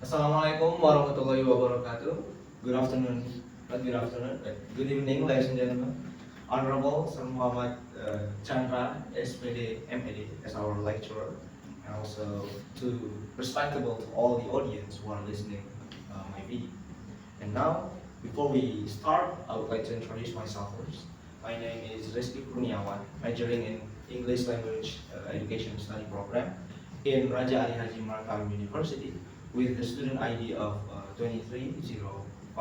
Assalamualaikum warahmatullahi wabarakatuh. Good afternoon, not good afternoon, but good evening, ladies and gentlemen. Honorable Sir Muhammad Chandra S.Pd, M.Ed, as our lecturer, and also to respectable to all the audience who are listening my video. And now, before we start, I would like to introduce myself first. My name is Rizky Kurniawan, majoring in English Language Education Study Program in Raja Ali Haji Maritime University with the student ID of 2303050029.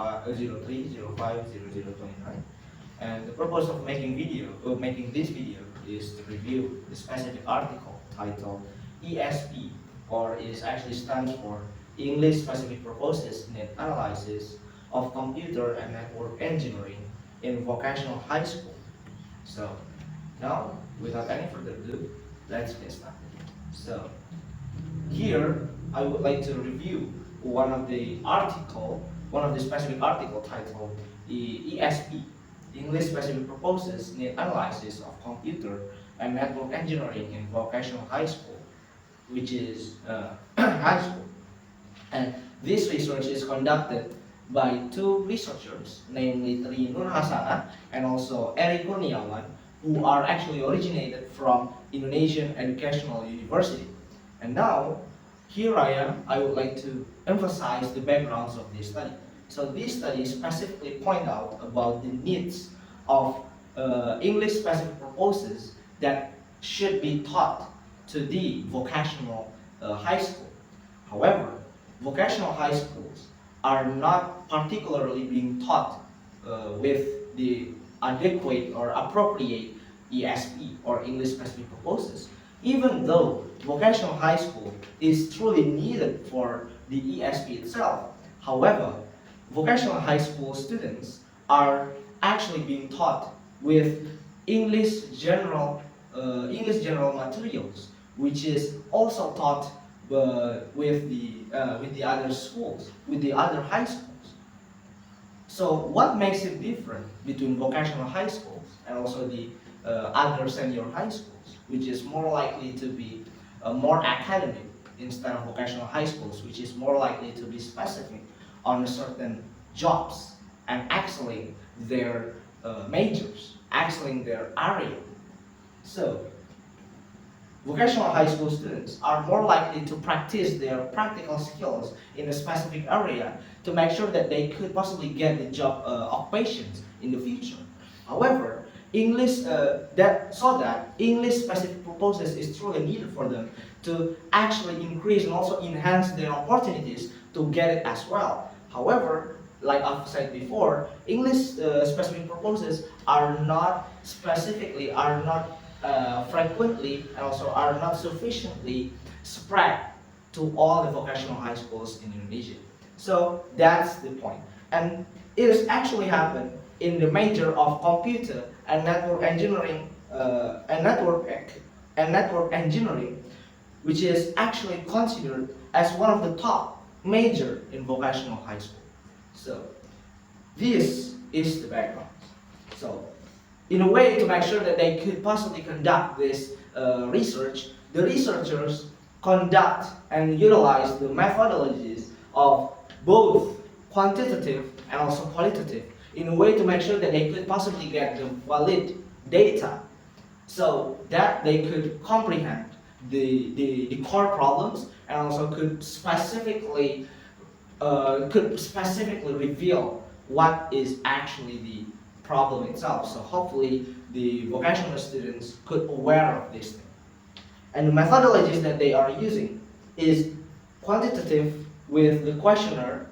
And the purpose of making this video is to review the specific article titled ESP, or it actually stands for English Specific Purposes Need Analysis of Computer and Network Engineering in Vocational High School. So now, without any further ado, let's get started. So here, I would like to review one of the specific article titled ESP, English Specific Purposes Need Analysis of Computer and Network Engineering in Vocational High School, which is high school. And this research is conducted by two researchers, namely Tri Nur Hasana and also Rizky Kurniawan, who are actually originated from Indonesian Educational University. And now, here I would like to emphasize the backgrounds of this study. So this study specifically point out about the needs of English specific purposes that should be taught to the vocational high school. However, vocational high schools are not particularly being taught with the adequate or appropriate ESP or English specific purposes, even though vocational high school is truly needed for the ESP itself. However, vocational high school students are actually being taught with English general materials, which is also taught with the other schools, with the other high schools. So what makes it different between vocational high schools and also the other senior high schools, which is more likely to be more academic instead of vocational high schools, which is more likely to be specific on certain jobs and excelling their majors, excelling their area. So, vocational high school students are more likely to practice their practical skills in a specific area to make sure that they could possibly get the job occupations in the future. However, English specific purposes is truly needed for them to actually increase and also enhance their opportunities to get it as well. However, like I've said before, English specific purposes are not frequently and also are not sufficiently spread to all the vocational high schools in Indonesia. So that's the point. And it has actually happened in the major of Computer and Network Engineering and Network Engineering, which is actually considered as one of the top major in vocational high school. So this is the background. So in a way to make sure that they could possibly conduct this research, the researchers conduct and utilize the methodologies of both quantitative and also qualitative in a way to make sure that they could possibly get the valid data so that they could comprehend the core problems and also could specifically reveal what is actually the problem itself. So hopefully the vocational students could aware of this thing. And the methodologies that they are using is quantitative with the questionnaire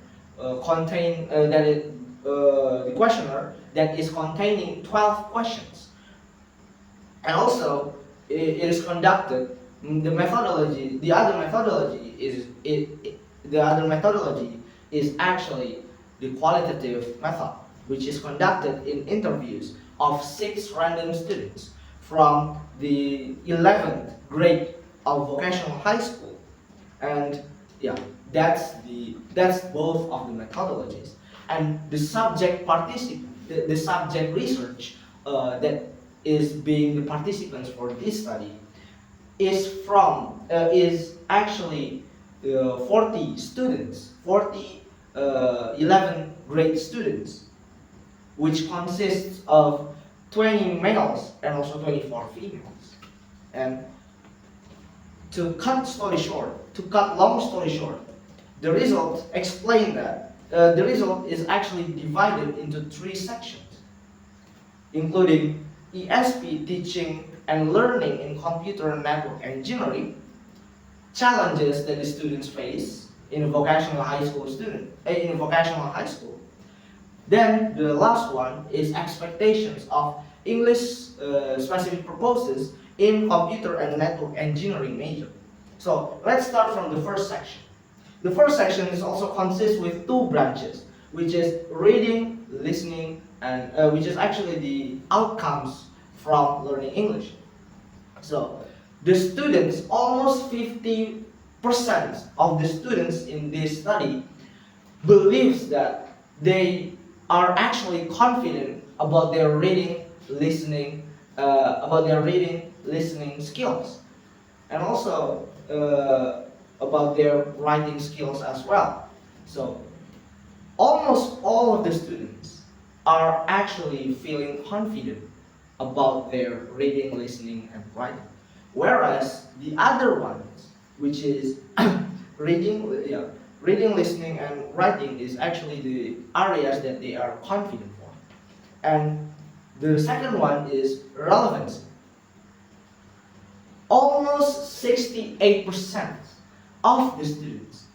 that is containing 12 questions. And also it is conducted the other methodology is actually the qualitative method, which is conducted in interviews of 6 random students from the 11th grade of vocational high school. And yeah, that's both of the methodologies. And the subject research that is being the participants for this study is actually 40 students, 40 11th grade students, which consists of 20 males and also 24 females. And to cut long story short, the result explained that the result is actually divided into 3 sections, including ESP teaching and learning in computer and network engineering, challenges that the students face in a vocational high school. Then the last one is expectations of English specific purposes in computer and network engineering major. So let's start from the first section. The first section is also consists with 2 branches, which is reading, listening, and which is actually the outcomes from learning English. So the students, almost 50% of the students in this study believes that they are actually confident about their reading, listening skills, and also about their writing skills as well. So almost all of the students are actually feeling confident about their reading, listening, and writing. Whereas the other ones, which is reading, listening, and writing, is actually the areas that they are confident for. And the second one is relevancy. Almost 68% of the students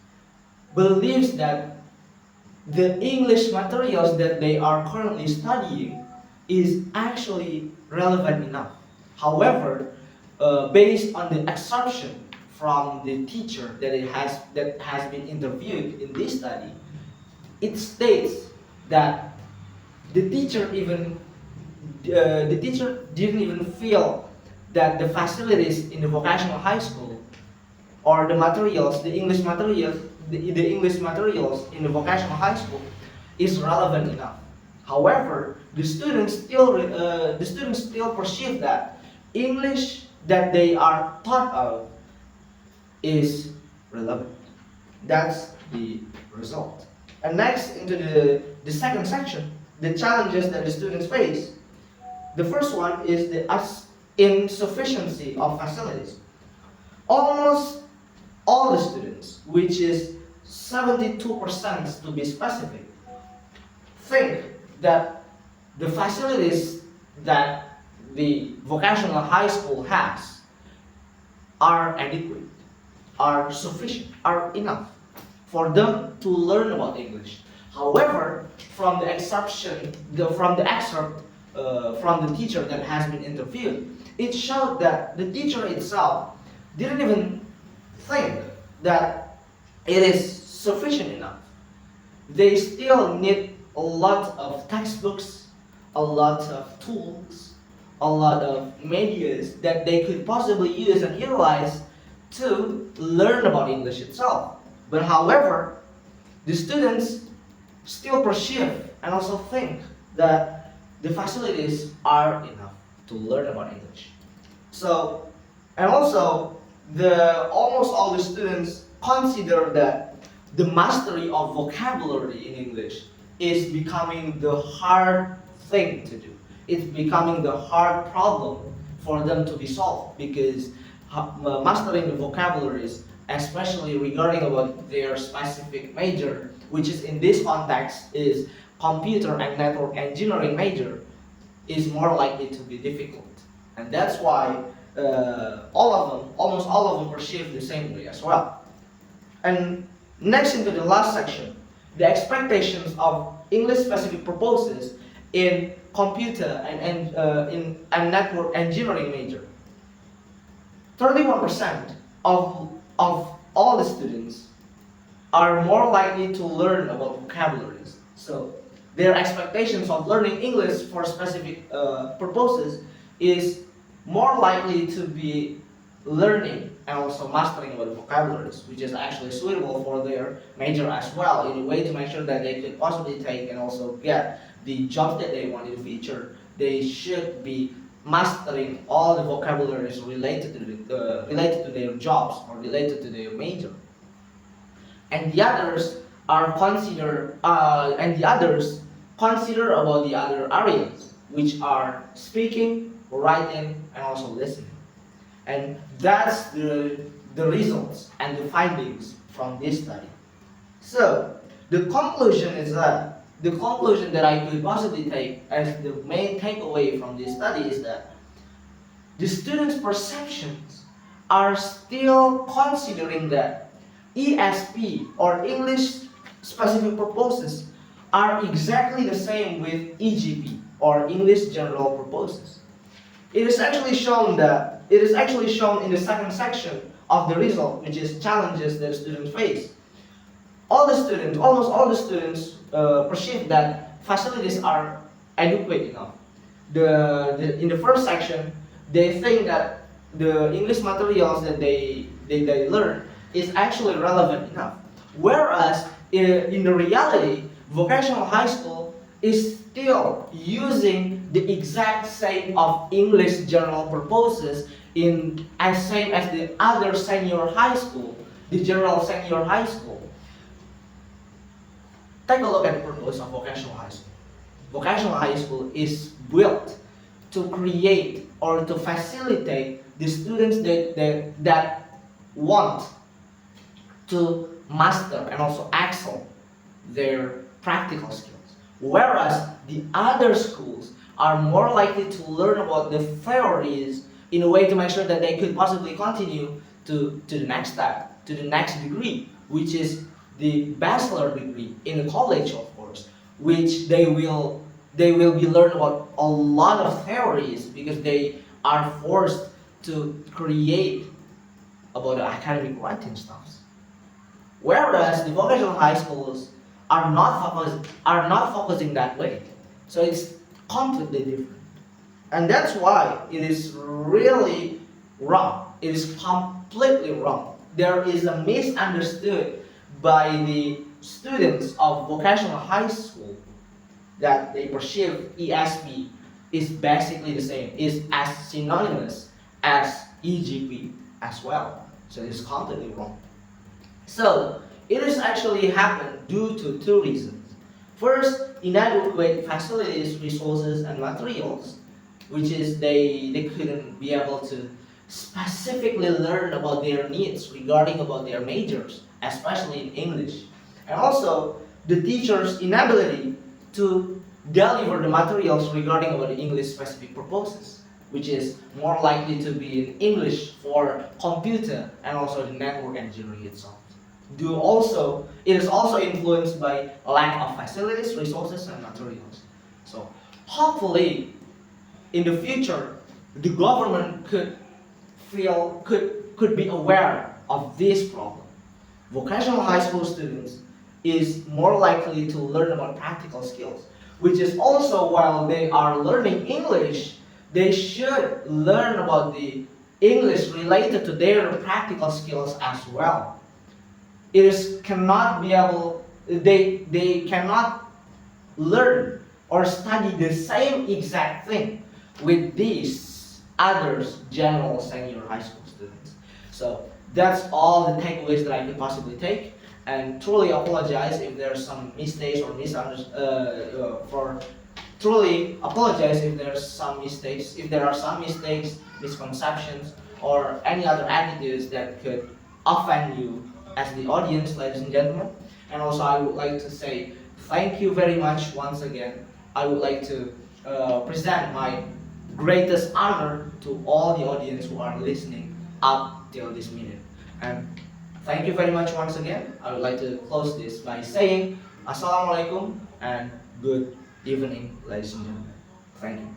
believes that the English materials that they are currently studying is actually relevant enough. However, based on the assumption from the teacher that has been interviewed in this study, it states that the teacher didn't even feel that the facilities in the vocational high school or the English materials in the vocational high school is relevant enough. However, the students still perceive that English that they are taught of is relevant. That's the result. And next, into the second section, the challenges that the students face. The first one is the insufficiency of facilities. Almost all the students, which is 72% to be specific, think that the facilities that the vocational high school has are adequate, are sufficient, are enough for them to learn about English. However, from the excerpt from the teacher that has been interviewed, it showed that the teacher itself didn't even think that it is sufficient enough. They still need a lot of textbooks, a lot of tools, a lot of medias that they could possibly use and utilize to learn about English itself. But however, the students still perceive and also think that the facilities are enough to learn about English. So, and also, almost all the students consider that the mastery of vocabulary in English is becoming the hard thing to do. It's becoming the hard problem for them to be solved, because mastering the vocabularies, especially regarding about their specific major, which is in this context is computer and network engineering major, is more likely to be difficult. And that's why almost all of them perceive the same way as well. And next, into the last section, the expectations of English specific purposes in computer and network engineering major. 31% of all the students are more likely to learn about vocabularies. So their expectations of learning English for specific purposes is more likely to be learning and also mastering about the vocabularies, which is actually suitable for their major as well, in a way to make sure that they could possibly take and also get the jobs that they want in the future. They should be mastering all the vocabularies related to their jobs or related to their major. and the others consider about the other areas, which are speaking, writing, and also listening. And that's the results and the findings from this study. So the conclusion that I could possibly take as the main takeaway from this study is that the students' perceptions are still considering that ESP or English specific purposes are exactly the same with EGP or English general purposes. It is actually shown in the second section of the result, which is challenges that students face. Almost all the students perceive that facilities are adequate enough. In the first section, they think that the English materials that they learn is actually relevant enough. Whereas in the reality, vocational high school is still using the exact same of English general purposes as same as the other senior high school, the general senior high school. Take a look at the purpose of vocational high school. Vocational high school is built to create or to facilitate the students that want to master and also excel their practical skills. Whereas the other schools are more likely to learn about the theories in a way to make sure that they could possibly continue to the next step, to the next degree, which is the bachelor degree in the college, of course, which they will be learning about a lot of theories because they are forced to create about the academic writing stuff. Whereas the vocational high schools are not focusing that way. So it's completely different. And that's why it is really wrong. It is completely wrong. There is a misunderstood by the students of vocational high school that they perceive ESP is basically the same, is as synonymous as EGP as well. So it's completely wrong. So it has actually happened due to two reasons. First, inadequate facilities, resources, and materials, which is they couldn't be able to specifically learn about their needs regarding about their majors, especially in English. And also the teacher's inability to deliver the materials regarding about the English specific purposes, which is more likely to be in English for computer and also the network engineering itself. It is also influenced by lack of facilities, resources, and materials. So hopefully in the future the government could be aware of this problem. Vocational high school students is more likely to learn about practical skills, which is also while they are learning English, they should learn about the English related to their practical skills as well. They cannot learn or study the same exact thing with these others general senior high school students. So that's all the takeaways that I could possibly take, and truly apologize if there are some mistakes or if there are some mistakes, misconceptions, or any other attitudes that could offend you as the audience, ladies and gentlemen. And also I would like to say thank you very much once again. I would like to present my greatest honor to all the audience who are listening up till this minute. And thank you very much once again. I would like to close this by saying Assalamualaikum and good evening, ladies and gentlemen. Thank you.